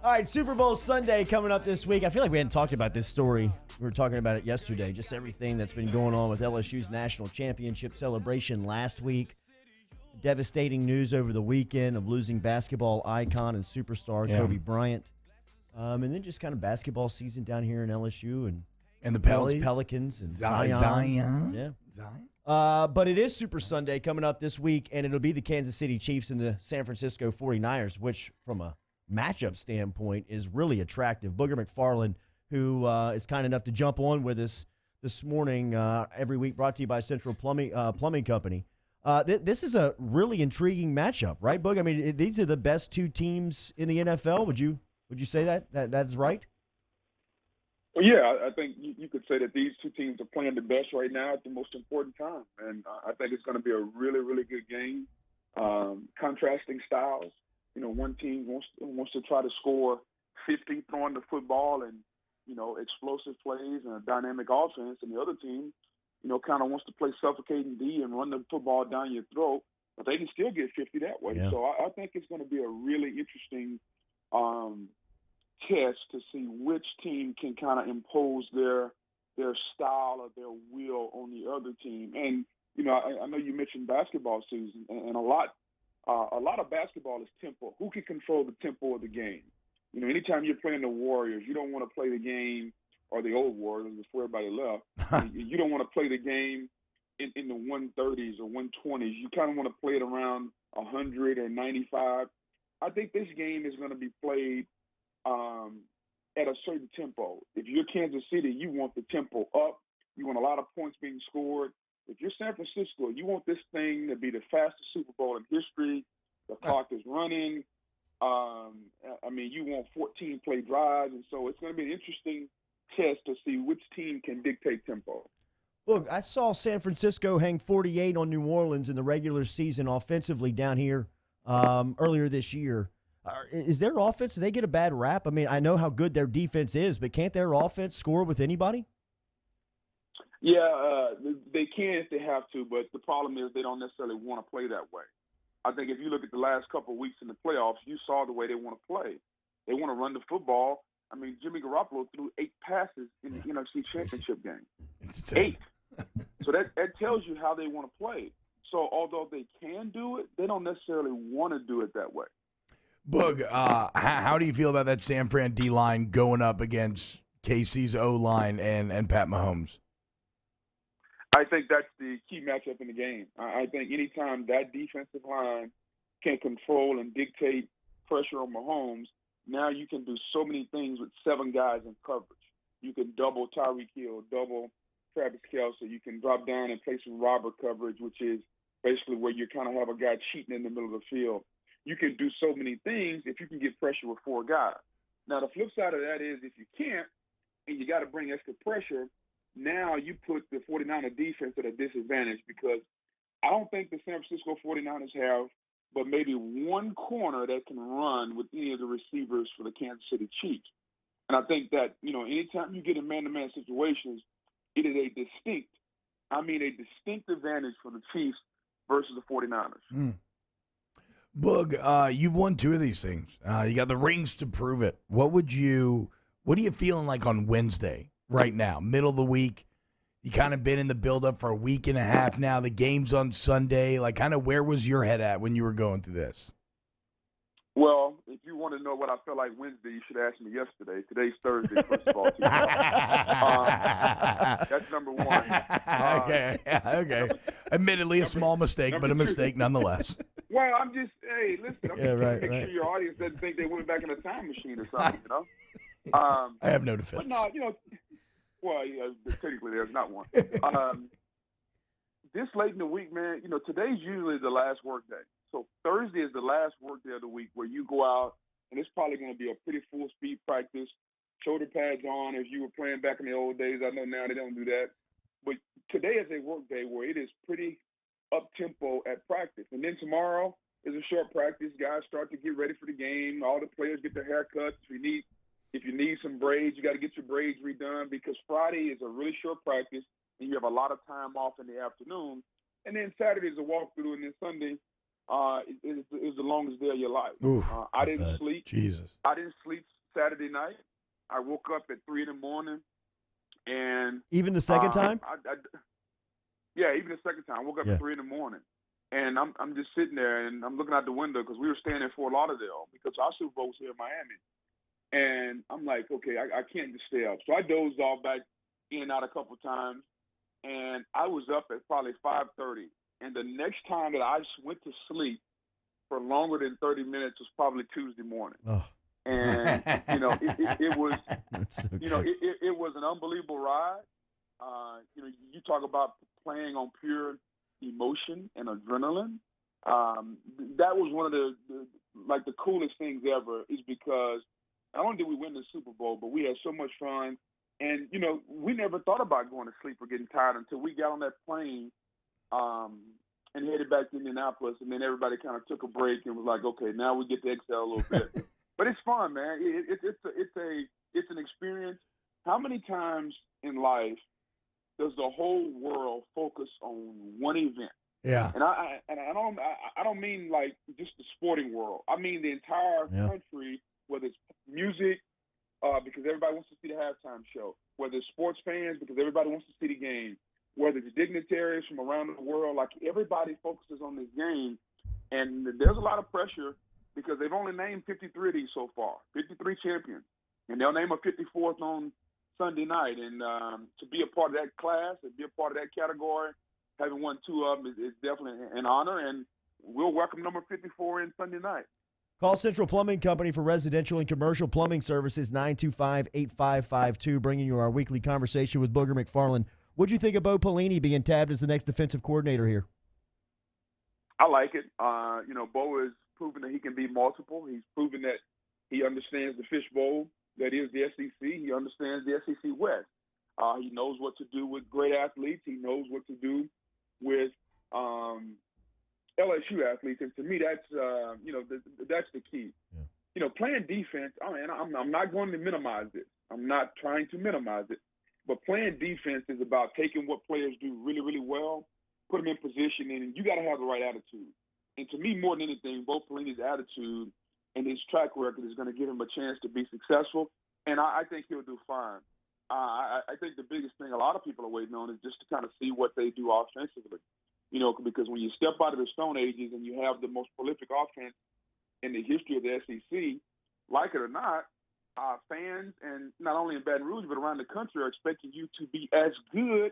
All right, Super Bowl Sunday coming up this week. I feel like we hadn't talked about this story. We were talking about it yesterday, just everything that's been going on with LSU's national championship celebration last week. Devastating news over the weekend of losing basketball icon and superstar Kobe Bryant. And then just kind of basketball season down here in LSU and the Pelicans and Zion. Yeah. But it is Super Sunday coming up this week, and it'll be the Kansas City Chiefs and the San Francisco 49ers, which from a matchup standpoint is really attractive. Booger McFarland, who is kind enough to jump on with us this morning, every week, brought to you by Central Plumbing Company. This is a really intriguing matchup, right, Boog? I mean, these are the best two teams in the NFL. Would you say that's right? Well, yeah, I think you could say that these two teams are playing the best right now at the most important time, and I think it's going to be a really, really good game. Contrasting styles. You know, one team wants to try to score 50 throwing the football and, you know, explosive plays and a dynamic offense, and the other team, you know, kind of wants to play suffocating D and run the football down your throat, but they can still get 50 that way. Yeah. So I think it's going to be a really interesting test to see which team can kind of impose their style or their will on the other team. And, you know, I know you mentioned basketball season, and a lot of basketball is tempo. Who can control the tempo of the game? You know, anytime you're playing the Warriors, you don't want to play the game, or the old Warriors before everybody left. You don't want to play the game in the 130s or 120s. You kind of want to play it around 100 or 95. I think this game is going to be played at a certain tempo. If you're Kansas City, you want the tempo up. You want a lot of points being scored. If you're San Francisco, you want this thing to be the fastest Super Bowl in history. The clock is running. I mean, you want 14-play drives, and so it's going to be an interesting test to see which team can dictate tempo. Look, I saw San Francisco hang 48 on New Orleans in the regular season offensively down here earlier this year. Is their offense, do they get a bad rap? I mean, I know how good their defense is, but can't their offense score with anybody? Yeah, they can if they have to, but the problem is they don't necessarily want to play that way. I think if you look at the last couple of weeks in the playoffs, you saw the way they want to play. They want to run the football. I mean, Jimmy Garoppolo threw 8 passes in the NFC Championship game. 8. So that tells you how they want to play. So although they can do it, they don't necessarily want to do it that way. Boog, how do you feel about that San Fran D-line going up against KC's O-line and Pat Mahomes? I think that's the key matchup in the game. I think anytime that defensive line can control and dictate pressure on Mahomes, now you can do so many things with 7 guys in coverage. You can double Tyreek Hill, double Travis Kelce. You can drop down and play some robber coverage, which is basically where you kind of have a guy cheating in the middle of the field. You can do so many things if you can get pressure with 4 guys. Now, the flip side of that is if you can't and you got to bring extra pressure, now you put the 49er defense at a disadvantage because I don't think the San Francisco 49ers have but maybe one corner that can run with any of the receivers for the Kansas City Chiefs. And I think that, you know, anytime you get in man-to-man situations, it is a distinct advantage for the Chiefs versus the 49ers. Boog, you've won 2 of these things. You got the rings to prove it. What are you feeling like on Wednesday right now, middle of the week? You kind of been in the build-up for a week and a half now. The game's on Sunday. Like, kind of where was your head at when you were going through this? Well, if you want to know what I felt like Wednesday, you should ask me yesterday. Today's Thursday, first of all. That's number one. Okay. Admittedly, a small mistake, but a mistake nonetheless. Well, I'm just trying to make sure your audience doesn't think they went back in a time machine or something, you know? I have no defense. But no, you know, well, yeah, technically there's not one. This late in the week, man, you know, today's usually the last work day. So Thursday is the last work day of the week where you go out, and it's probably going to be a pretty full-speed practice, shoulder pads on as you were playing back in the old days. I know now they don't do that. But today is a work day where it is pretty up-tempo at practice. And then tomorrow is a short practice. Guys start to get ready for the game. All the players get their haircuts. If you need some braids, you got to get your braids redone because Friday is a really short practice, and you have a lot of time off in the afternoon. And then Saturday is a walkthrough, and then Sunday is the longest day of your life. Oof, I didn't sleep. Jesus. I didn't sleep Saturday night. I woke up at 3 in the morning, and even the second time. Yeah, even the second time. I woke up at 3 in the morning, and I'm just sitting there and I'm looking out the window because we were staying in Fort Lauderdale because our Super Bowl was here in Miami, and I'm like, okay, I can't just stay up. So I dozed off back in and out a couple times, and I was up at probably 5:30. And the next time that I went to sleep for longer than 30 minutes was probably Tuesday morning. Oh. And it was, That's so it was an unbelievable ride. You talk about playing on pure emotion and adrenaline. That was one of the coolest things ever, is because not only did we win the Super Bowl, but we had so much fun. And, we never thought about going to sleep or getting tired until we got on that plane and headed back to Indianapolis. And then everybody kind of took a break and was like, okay, now we get to exhale a little bit. But it's fun, man. It's an experience. How many times in life does the whole world focus on one event? Yeah. And I don't mean like just the sporting world. I mean the entire country, whether it's music, because everybody wants to see the halftime show, whether it's sports fans because everybody wants to see the game, whether it's dignitaries from around the world, like everybody focuses on this game, and there's a lot of pressure because they've only named 53 of these so far, 53 champions, and they'll name a 54th on Sunday night. And to be a part of that class and be a part of that category, having won 2 of them is definitely an honor, and we'll welcome number 54 in Sunday night. Call Central Plumbing Company for residential and commercial plumbing services, 925-8552, bringing you our weekly conversation with Booger McFarland. What'd you think of Bo Pelini being tabbed as the next defensive coordinator here? I like it. Bo has proven that he can be multiple. He's proven that he understands the fishbowl that is the SEC. He understands the SEC West. He knows what to do with great athletes. He knows what to do with LSU athletes, and to me, that's that's the key. Yeah. Playing defense. I'm not going to minimize it. I'm not trying to minimize it, but playing defense is about taking what players do really, really well, put them in position, and you got to have the right attitude. And to me, more than anything, Bo Pelini's attitude and his track record is going to give him a chance to be successful, and I think he'll do fine. I think the biggest thing a lot of people are waiting on is just to kind of see what they do offensively. Because when you step out of the Stone Ages and you have the most prolific offense in the history of the SEC, like it or not, fans, and not only in Baton Rouge but around the country, are expecting you to be as good,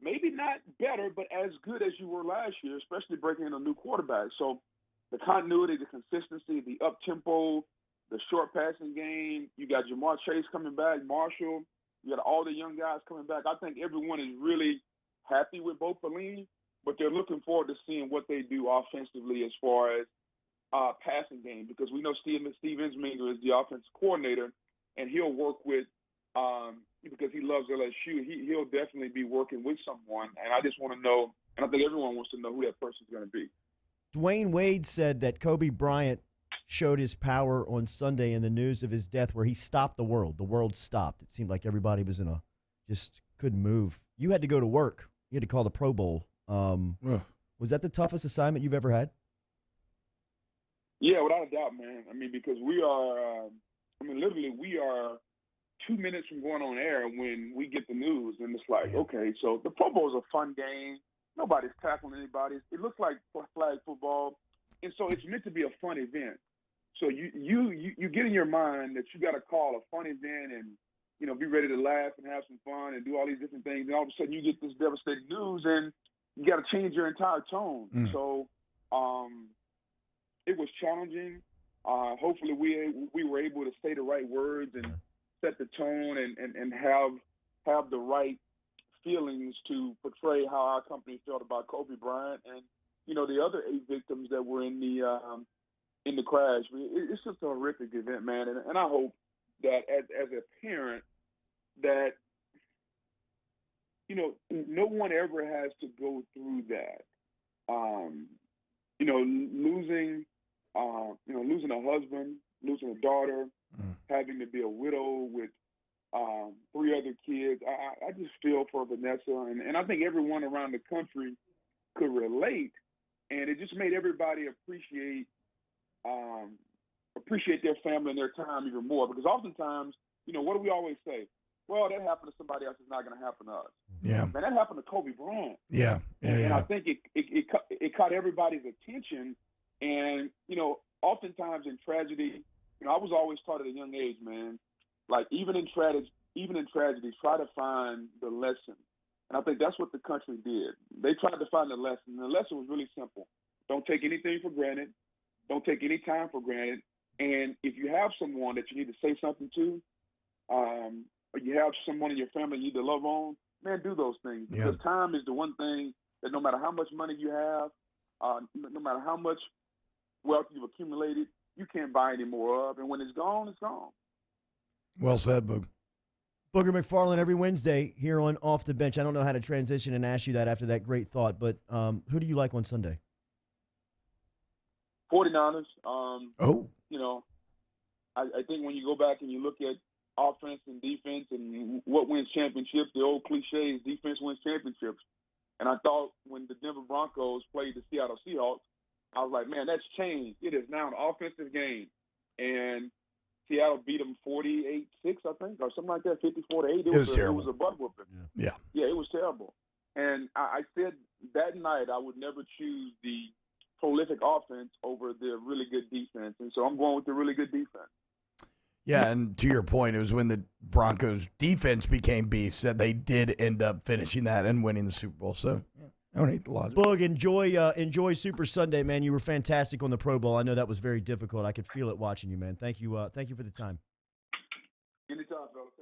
maybe not better, but as good as you were last year, especially breaking in a new quarterback. So the continuity, the consistency, the up-tempo, the short passing game, you got Jamar Chase coming back, Marshall, you got all the young guys coming back. I think everyone is really happy with Bo Pelini, but they're looking forward to seeing what they do offensively as far as passing game, because we know Steve Ensminger is the offensive coordinator, and he'll work with because he loves LSU. He'll definitely be working with someone, and I just want to know, and I think everyone wants to know who that person's going to be. Dwayne Wade said that Kobe Bryant showed his power on Sunday in the news of his death, where he stopped the world. The world stopped. It seemed like everybody was just couldn't move. You had to go to work. You had to call the Pro Bowl. Was that the toughest assignment you've ever had? Yeah, without a doubt, man. Because we are, literally we are 2 minutes from going on air when we get the news, and it's like, okay, so the Pro Bowl is a fun game. Nobody's tackling anybody. It looks like flag football, and so it's meant to be a fun event. So you get in your mind that you got to call a fun event and be ready to laugh and have some fun and do all these different things, and all of a sudden you get this devastating news and you got to change your entire tone. So it was challenging. Hopefully we were able to say the right words and set the tone and have the right feelings to portray how our company felt about Kobe Bryant and the other 8 victims that were in the crash. It's just a horrific event, man, and I hope that as a parent that no one ever has to go through that. Losing a husband, losing a daughter, having to be a widow with 3 other kids. I just feel for Vanessa, and I think everyone around the country could relate and it just made everybody appreciate their family and their time even more. Because oftentimes, what do we always say? Well, that happened to somebody else. It's not going to happen to us. Yeah. Man, that happened to Kobe Bryant. Yeah. And I think it caught everybody's attention. And, oftentimes in tragedy, I was always taught at a young age, man, like even in tragedy, try to find the lesson. And I think that's what the country did. They tried to find the lesson. And the lesson was really simple. Don't take anything for granted. Don't take any time for granted. And if you have someone that you need to say something to, or you have someone in your family you need to love on, man, do those things. Because time is the one thing that no matter how much money you have, no matter how much wealth you've accumulated, you can't buy any more of. And when it's gone, it's gone. Well said, Boog. Booger McFarland every Wednesday here on Off the Bench. I don't know how to transition and ask you that after that great thought, but who do you like on Sunday? 49ers. I think when you go back and you look at offense and defense and what wins championships, the old cliche is defense wins championships. And I thought when the Denver Broncos played the Seattle Seahawks, I was like, man, that's changed. It is now an offensive game. And Seattle beat them 48-6, I think, or something like that, 54-8. It was terrible. It was a butt whooping. Yeah, it was terrible. And I said that night I would never choose the prolific offense over the really good defense. And so I'm going with the really good defense. Yeah, and to your point, it was when the Broncos' defense became beasts that they did end up finishing that and winning the Super Bowl. So I don't hate the logic. Boog, enjoy Super Sunday, man. You were fantastic on the Pro Bowl. I know that was very difficult. I could feel it watching you, man. Thank you for the time. Anytime, fellas.